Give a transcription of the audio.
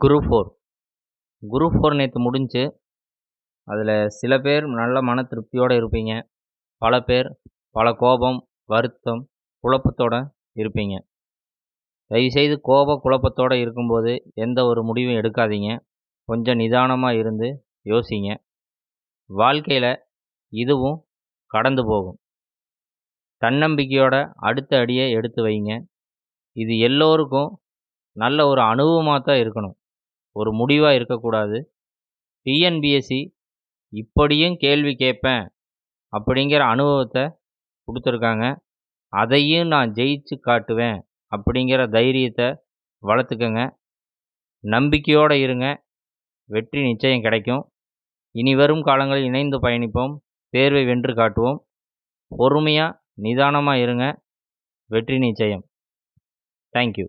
Group four நேற்று முடிஞ்சு. அதில் சில பேர் நல்ல மன திருப்தியோடு இருப்பீங்க. பல பேர் பல கோபம், வருத்தம், குழப்பத்தோடு இருப்பீங்க. தயவுசெய்து குழப்பத்தோடு இருக்கும்போது எந்த ஒரு முடிவும் எடுக்காதீங்க. கொஞ்சம் நிதானமாக இருந்து யோசிங்க. வாழ்க்கையில் இதுவும் கடந்து போகும். தன்னம்பிக்கையோட அடுத்த அடியை எடுத்து வைங்க. இது எல்லோருக்கும் நல்ல ஒரு அனுபவமாக தான் இருக்கணும், ஒரு முடிவாக இருக்கக்கூடாது. டிஎன்பிஎஸ்சி இப்படியும் கேள்வி கேட்பேன் அப்படிங்கிற அனுபவத்தை கொடுத்துருக்காங்க. அதையும் நான் ஜெயிச்சு காட்டுவேன் அப்படிங்கிற தைரியத்தை வளர்த்துக்கங்க. நம்பிக்கையோடு இருங்க. வெற்றி நிச்சயம் கிடைக்கும். இனி வரும் காலங்களில் இணைந்து பயணிப்போம். தேர்வை வென்று காட்டுவோம். பொறுமையாக நிதானமாக இருங்க. வெற்றி நிச்சயம். தேங்க்யூ.